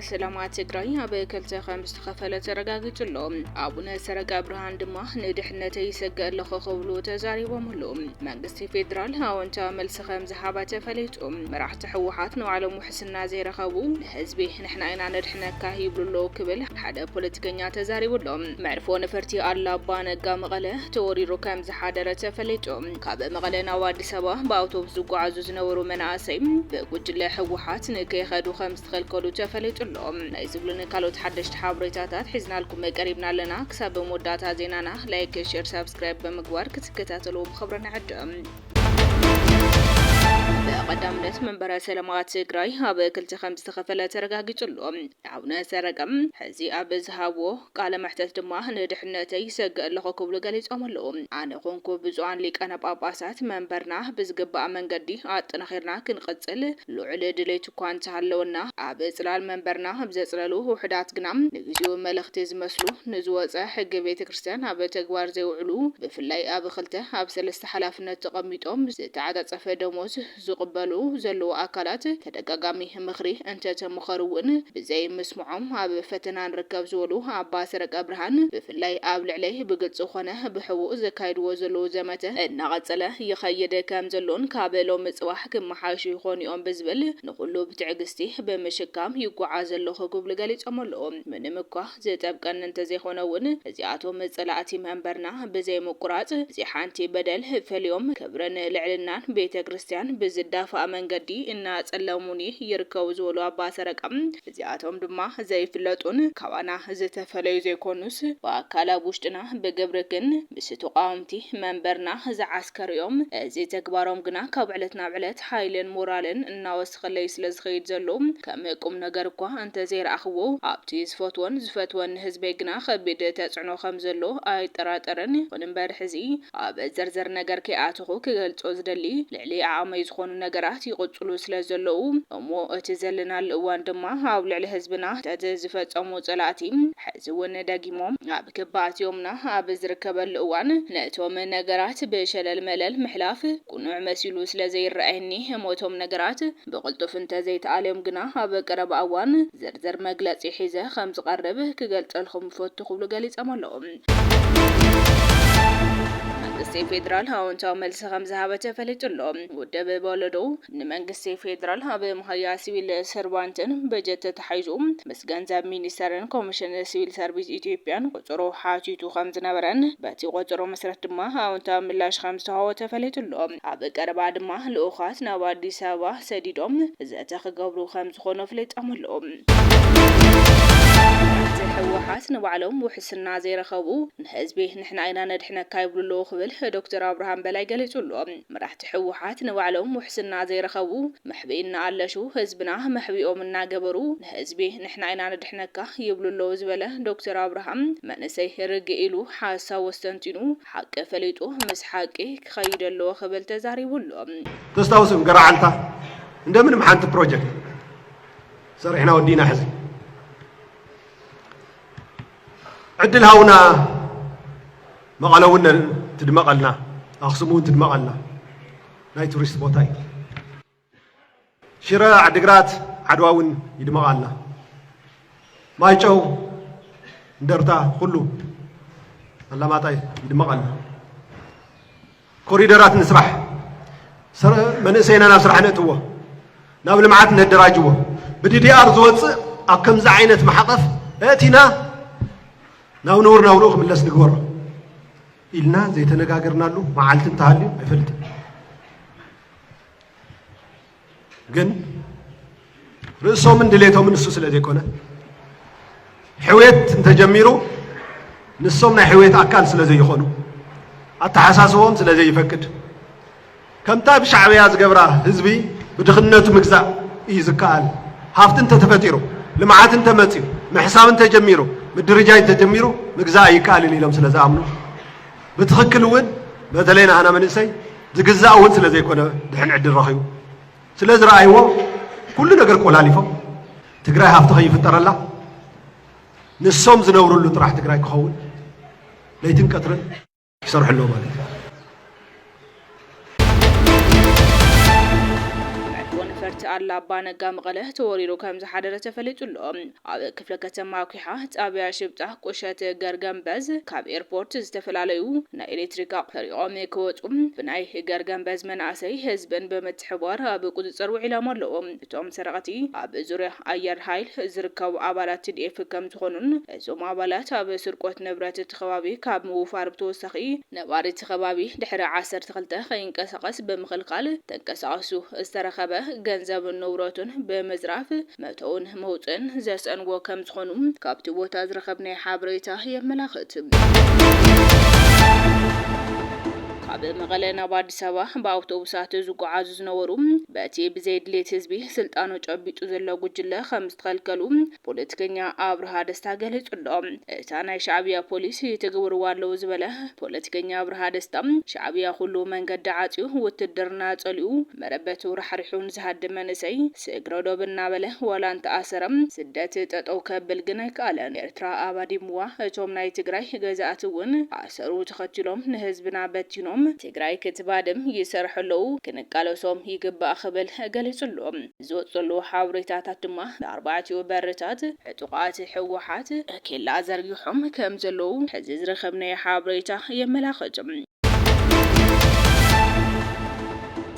ሰላማት ትግራይ ኣብ ክልተ ኸምስ ተኸፈለ ተረጋግጽሎ አቡነ ሰረቀ ብርሃን ድማ ንድሕነተይ ይሰገአለኹ ክብሉ ተዛሪቦምሉ መንግስቲ ፌደራል ኣወንታ መልሲ ከም ዝሃባ ተፈሊጡ መራሕቲ ሕወሓት ንባዕሎም ውሕስና ዘይረኸቡ ህዝቢ ንሕና ኢና ንድሕነካ ይብሉሎ ክብል ሓደ ፖለቲከኛ ተዛሪቡሎ መዕርፎ ነፈርቲ ኣላ ኣባ ነጋ መቐለ ተወሪሩ ከም ዝሓደረ ተፈሊጡ ካብ መቐለ ናብ ኣዲስ ኣበባ ብኣውቶቡስ ዝጓዓዙ ዝነበሩ መናእሰይ ብጉጅለ ሕወሓት ንከይኸዱ ከም ዝተኸልከሉ ተፈሊጡሎ ናይ ዝብሉን ካልኦት ሓደሽቲ ሓበሬታታት ሒዝናልኩም ቀሪብና ኣለና ክሳብ መወዳእታ ዜናና ላይክ ሼር ሰብስክራይብ በመግባር ክትከታተሉ ብኽብሪ ንዕድም ቀዳምነት መንበረ ሰላማት ትግራይ ኣብ ክልተ ኸምስ ተኸፈለ ተረጋግጽሎ አቡነ ሰረቀም ሕዚ ኣብ ዝሃብዎ ቃለ መሕተት ድማ ንድሕነተይ ይሰገአለኹ ክብሉ ገሊጾምሉ ኣነ ኮንኩ ብፁዓን ሊቃነ ጳጳሳት መንበርና ብዝግባእ መንገዲ ኣጠናኺርና ክንቀጽል ልዑል ድሌት እኳ እንተሃለወና ኣብ ጽላል መንበርና ብዘጽለሉ ውሕዳት ግና ንግዚኡ መልእኽቲ ዝመስሉ ንዝወፀ ሕጊ ቤተ ክርስቲያን ኣብ ተግባር ዘይውዕሉ ብፍላይ ኣብ ክልተ ኣብ ሰለስተ ሓላፍነት ተቐሚጦም ዝተዓጻጸፈ ደሞዝ ዝቕበሉ ዘለዉ ኣካላት ተደጋጋሚ ምኽሪ እንተተምኸሩውን ብዘይ ምስምዖም ኣብ ፈተና ንርከብ ዝበሉ ኣባ ሰረቀ ብርሃን ብፍላይ ኣብ ልዕለይ ብግልጽ ኾነ ብሕቡእ ዘካይድዎ ዘለዉ ዘመተ እናቐጸለ ይኸይድ ከም ዘሎን ካብ ሎሚ ጽባሕ ክመሓሹ ይኾኑ እዮም ብዝብል ንኹሉ ብትዕግስቲ ብምሽካም ይጓዓዝ ኣለኹ ክብሉ ገሊጾምሉ ምንም እኳ ዝጠብቀን እንተዘይኾነውን እዚኣቶም ጸላእቲ መንበርና ብዘይ ምቁራጽ ሓንቲ በደል ፈልዮም ክብርን ልዕልናን ቤተ ክርስቲያን ብዝዳፋ መንገዲ እናጸለሙኒ ይርከቡ ዝበሉ ኣባ ሰረቀም እዚኣቶም ድማ ዘይፍለጡን ካባና ዝተፈለዩ ዘይኮኑስ በኣካል ኣብ ውሽጥና ብግብርግን ምስ ተቃወምቲ መንበርና ዝዓስከርዮም እዚ ተግባሮም ግና ካብ ዕለት ናብ ዕለት ሓይልን ሞራልን እናወስኸለይ ስለ ዝኸይድ ዘሎ ከም ቁም ነገር እኳ እንተዘይረኣኽዎ ኣብቲ ዝፈትወን ዝፈትወን ህዝበይ ግና ከቢድ ተጽዕኖ ከም ዘሎ ኣይጠራጠርን ይኹን እምበር ሕዚ ኣብ ዘርዘር ነገር ከይኣትኹ ክገልጾ ዝደሊ ልዕሊ ዓቕመይ ዝኾኑ ነገራት ይቕጽሉ ስለ ዘለዉ እሞ እቲ ዘለናል እዋን ድማ ኣብ ልዕሊ ህዝብና ዝፈጸሙ ጸላእቲ ሕዚ እውን ደጊሞም ኣብ ክባእትዮምና ኣብ ዝርከበሉ እዋን ነቶም ነገራት ብሸለል መለል ምሕላፍ ቁኑዕ መሲሉ ስለ ዘይረአየኒ ሞቶም ነገራት ብቕልጡፍ እንተዘይተኣልዮም ግና ኣብ ቀረባ እዋን ዘርዘር መግለጺ ሒዘ ከም ዝቐርብ ክገልጸልኩም ፈቱ ክብሉ ገሊጾም ኣለዎም መንግስቲ ፌደራል ኣወንታዊ መልሲ ከም ዝሃበ ተፈሊጡሎ ውድብ በወለዶ ንመንግስቲ ፌደራል ኣብ ምኽያ ሲቪል ሰርቫንትን በጀት ተታሒዙ ምስ ገንዘብ ሚኒስተርን ኮሚሽን ሲቪል ሰርቪስ ኢትዮጵያን ቁጽሩ ሓቲቱ ከም ዝነበረን በቲ ቁጽሩ መሰረት ድማ ኣወንታዊ ምላሽ ከም ዝተሃቦ ተፈሊጡሎ ኣብ ቀረባ ድማ ልኡኻት ናብ ኣዲስ ኣበባ ሰዲዶም ዘተ ክገብሩ ከም ዝኾኑ ፍሊጦምሉ ሕወሓት ንባዕሎም ውሕስና ዘይረኸቡ ንህዝቢ ንሕና ኢና ነድሕነካ ይብሉሎ ክብል ዶክተር አብርሃም በላይ ገሊጹሎ መራሕቲ ሕወሓት ንባዕሎም ውሕስና ዘይረኸቡ መሕቢእና ኣለሹ ህዝብና መሕቢኦም እናገበሩ ንህዝቢ ንሕና ኢና ነድሕነካ ይብሉሎ ዝበለ ዶክተር አብርሃም መንእሰይ ርግእ ኢሉ ሓሳብ ወስተንቲኑ ሓቂ ፈሊጡ ምስ ሓቂ ክኸይድ ኣለዎ ክብል ተዛሪቡሎ ተስታውስም ገራዓልታ እንደምንም ሓንቲ ፕሮጀክት ሰሪሕና ወዲና ሕዚ عدل هاونا مقالونا تدمقلنا أخصمون تدمقلنا ناي توريست بوتاي شراء عدقرات عدواون يدمقلنا ما يجو درتا كله الله ما تاي يدمقلنا كوريدرات نسرح من سينا نسرح نتوه نابل معات ندراجوه بدي دي أرزوات أكم زعينة محقف اتنا ناو نور ناولوخ من لس نقور إلنا زي تنقاقرنا له معالتن تهالي عفلت قن رئيسو من دليتو من السوس الذي يكونه حويت انت جميرو نسو من حويت أكال سلازي يخونو التحساسوهم سلازي يفكد كم تاب شعبي از قبرا هزبي بدخناتو مكزا يزكال هافت انت تفتيرو لمعات انت متيرو محساب انت جميرو بالدرجة تجميرو مجزاء يكال اللي لهم سلزا عملو بتخكل ود بدلينا أنا من إنسي زجزاء ود سلزا يكون دحين عد الرخيو سلزا رأيوه كل نجار كل هاليفه تقرأ هافت خيف ترى الله نصوم زنورو اللي تراح تقرأ كخول ليتن كترن يصرح له بالك ነበርቲ አላባ ነጋ መቀለ ተወሪሩ ከም ዝሓደረ ተፈሊጡሎ ኣብ ክፍለ ከተማ ኩሓ ጣብያ ሽብጣ ቁሸት ገርገንበዝ ካብ ኤርፖርት ዝተፈላለዩ ናይ ኤሌክትሪክ ኣቁሕሪኦም ክወጡ ብናይ ገርገንበዝ መናእሰይ ህዝብን በመትሕባር ኣብ ቁፅፅር ውዒሎም ኣለዎም እቶም ሰረቕቲ ኣብ ዙርያ ኣየር ሃይል ዝርከቡ ኣባላት TDF ከም ዝኾኑን እዞም ኣባላት ኣብ ስርቆት ንብረት ከባቢ ካብ ምውፋር ብተወሳኺ ነባሪ ከባቢ ድሕሪ 12 ከይንቀሳቐስ ብምኽልኻል ተንቀሳቐሱ ዝተረኸበ ገንዘብ ንብረቱን በመዝራፍ መተውን መውፅን ዘሰንጎ ከም ዝኾኑ ካብቲ ቦታ ዝረኸብናይ ሓበሬታ የመላኽት። ኣብ መቐለ ናብ ኣዲስ ኣበባ ብኣውቶቡሳት ዝጓዓዙ ዝነበሩ በቲ ብዘይድሌት ህዝቢ ስልጣኑ ጨቢጡ ዘሎ ጉጅለ ከም ዝተኸልከሉ ፖለቲከኛ ኣብርሃ ደስታ ገሊጹሎ። እታ ናይ ሻዕብያ ፖሊስ ይትግብርዎ ኣለዉ ዝበለ ፖለቲከኛ ኣብርሃ ደስታ ሻዕብያ ኩሉ መንገዲ ዓፅዩ ውትድርና ጸልዩ መረበቱ ራሕሪሑን ዝሃድም መንእሰይ ስእግረዶ ብናበለ ዋላ እንተኣሰረም ስደት ጠጠው ከብል ግን ኣይከኣለን። ኤርትራ ኣባዲምዋ እቶም ናይ ትግራይ ገዛእቲ እውን ኣሰሩ ተኸትሎም ንህዝብና በቲኖም ትግራይ ክትባድም ይሰርሕለው ክንቃለሶም ይግባእ ክብል ገሊጹሎም። ዝወፅሉ ሓበሬታታት ድማ ብኣርባዕቲኡ በርታት ዕጡቃት ሕወሓት ኬላ ዘርጊሖም ከም ዘለው ሕዚ ዝረኸብናይ ሓበሬታ የመላኽት።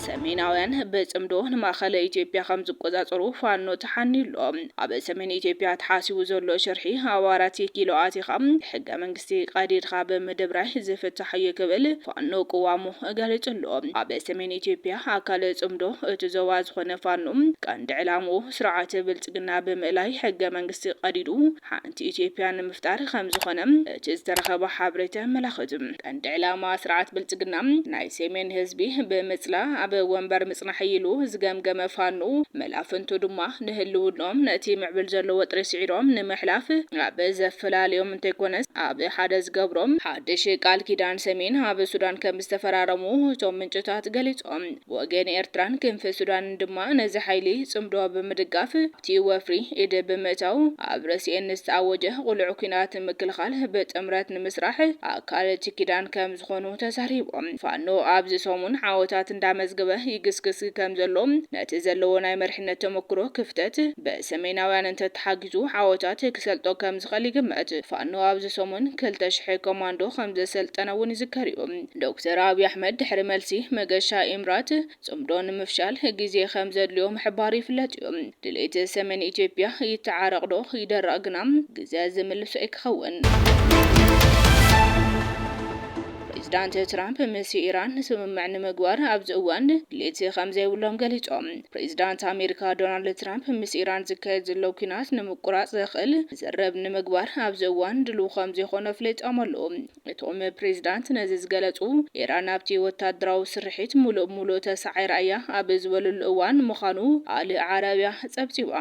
ሰሜናውያን በጽምዶ ንማእኸለ ኢትዮጵያ ከም ዝቆጻጸሩ ፋኖ ተሓኒሎም። ኣብ ሰሜን ኢትዮጵያ ተሓሲቡ ዘሎ ሸርሒ ኣዋራት ኪሎ ኣቲኻ ሕገ መንግስቲ ቀዲድኻ ብምድብራይ ዝፍታሕ እዩ ክብል ፋኖ ቅዋሙ ገሊጹሎ። ኣብ ሰሜን ኢትዮጵያ ኣካል ጽምዶ እቲ ዞባ ዝኾነ ፋኖ ቀንዲ ዕላምኡ ስርዓት ብልጽግና ብምእላይ ሕገ መንግስቲ ቀዲዱ ሓንቲ ኢትዮጵያ ንምፍጣር ከም ዝኾነ እቲ ዝተረኸበ ሓበሬታ የመላኽት። ቀንዲ ዕላማ ስርዓት ብልጽግና ናይ ሰሜን ህዝቢ ብምጽላ ኣብ ወንበር ምጽናሕ ኢሉ ዝገምገመ ፋኖ መላፍንቱ ድማ ንህልውኖም ነቲ ምዕብል ዘሎ ወጥሪ ስዒሮም ንምሕላፍ ኣብ ዘፈላለዮም እንተይኮነስ ኣብ ሓደ ዝገብሮም ሓድሽ ቃል ኪዳን ሰሜን ኣብ ሱዳን ከም ዝተፈራረሙ እቶም ምንጭታት ገሊጾም። ወገን ኤርትራን ክንፊ ሱዳን ድማ ነዚ ሓይሊ ጽምዶ ብምድጋፍ እቲ ወፍሪ ኢድ ብምእታው ኣብ ርእሲአን ዝተኣወጀ ቁልዑ ኩናት ምክልኻል ብጥምረት ንምስራሕ ኣካል እቲ ኪዳን ከም ዝኾኑ ተዛሪቦም። ፋኖ ኣብዚ ሰሙን ዓወታት እንዳመዝገበ ይግስግስ ከም ዘሎም ነቲ ዘለዎ ናይ መርሕነት ተመክሮ ክፍተት በሰሜናውያን እንተተሓጊዙ ዓወታት ክሰልጦ ከም ዝኽእል ይግመት። ፋኖ ኣብዚ ሰሙን 2000 ኮማንዶ ከም ዘሰልጠነ እውን ይዝከር እዩ። ዶክተር ኣብይ ኣሕመድ ድሕሪ መልሲ መገሻ ኢምራት ጽምዶ ንምፍሻል ግዜ ከም ዘድልዮ ምሕባር ይፍለጥ እዩ። ድሌት ሰሜን ኢትዮጵያ ይተዓረቕ ዶ ይደረቕ ግና ግዜ ዝምልሶ ኣይክኸውን። ፕሬዚዳንት ትራምፕ ምስ ኢራን ስምምዕ ንምግባር ኣብዚ እዋን ድሌት ከም ዘይብሎም ገሊጾም። ፕሬዚዳንት ኣሜሪካ ዶናልድ ትራምፕ ምስ ኢራን ዝካየድ ዘሎ ኩናት ንምቁራጽ ዘኽእል ዘረብ ንምግባር ኣብዚ እዋን ድሉው ከም ዘይኮነ ፍሊጦም ኣለዉ። እቶም ፕሬዚዳንት ነዚ ዝገለጹ ኢራን ኣብቲ ወታደራዊ ስርሒት ሙሉእ ተሳዒራ እያ ኣብ ዝበለሉ እዋን ምዃኑ ኣል ዓረብያ ጸብጺባ።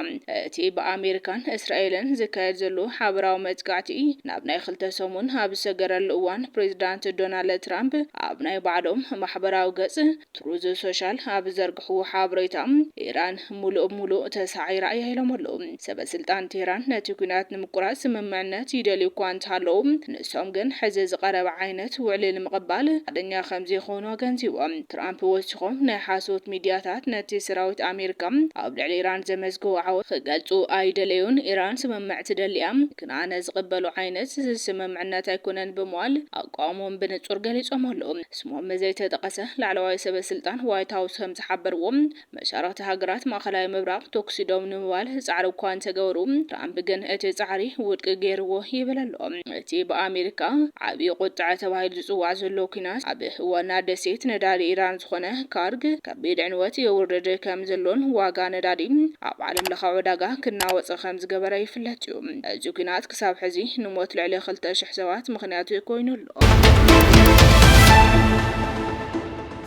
እቲ ብኣሜሪካን እስራኤልን ዝካየድ ዘሎ ሓበራዊ መጥቃዕቲ ናብ ናይ 2 ሰሙን ኣብ ዝሰገረሉ እዋን ፕሬዚዳንት ዶናልድ ትራምፕ ኣብ ናይ ባዕሎም ማሕበራዊ ገጽ ትሩዝ ሶሻል ኣብ ዘርግሕዎ ሓበሬታ ኢራን ሙሉእ ተሳዒራ እያ ኢሎም ኣለዉ። ሰበስልጣን ቴህራን ነቲ ኩናት ንምቁራጽ ስምምዕነት ይደልዩ እኳ እንተሃለዉ ንሶም ግን ሕዚ ዝቐረበ ዓይነት ውዕሊ ንምቕባል ሓደኛ ከም ዘይኾኑ ገንዚቦም። ትራምፕ ወሲኾም ናይ ሓሶት ሚድያታት ነቲ ሰራዊት ኣሜሪካ ኣብ ልዕሊ ኢራን ዘመዝገቡ ዓወት ክገልጹ ኣይደለዩን። ኢራን ስምምዕ ትደልያ ክናነ ዝቕበሉ ዓይነት ስምምዕነት ኣይኮነን ብምባል ኣቋሞም ብንጹር ገሊጾም ኣለዉ። ስሞም ዘይተጠቐሰ ላዕለዋይ ሰበስልጣን ዋይት ሃውስ ከም ዝሓበርዎም መሻርክቲ ሃገራት ማእኸላይ ምብራቕ ተኩሲዶም ንምባል ጻዕሪ እኳ እንተገበሩ ትራምፕ ግን እቲ ጻዕሪ ውድቂ ገይርዎ ይብል ኣሎ። እቲ ብኣሜሪካ ዓብዪ ቁጥዕ ተባሂሉ ዝጽዋዕ ዘሎ ኩናት ኣብ ዋና ደሴት ነዳዲ ኢራን ዝኾነ ካርግ ከቢድ ዕንወት የውርድ ከም ዘሎን ዋጋ ነዳዲ ኣብ ዓለም ለኻዊ ዕዳጋ ክናወጽ ከም ዝገበረ ይፍለጥ እዩ። እዚ ኩናት ክሳብ ሕዚ ንሞት ልዕሊ 2000 ሰባት ምኽንያቱ ኮይኑ ኣሎ።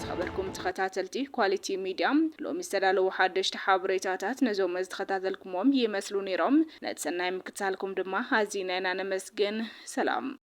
خبركم تخاتلتي كواليتي ميديا لو مستدلو حدشت حبريتاتات نزوم تخاتلكمهم يمسلو نيرم نتسناي مكتالكم دما هازينا نمسجن سلام.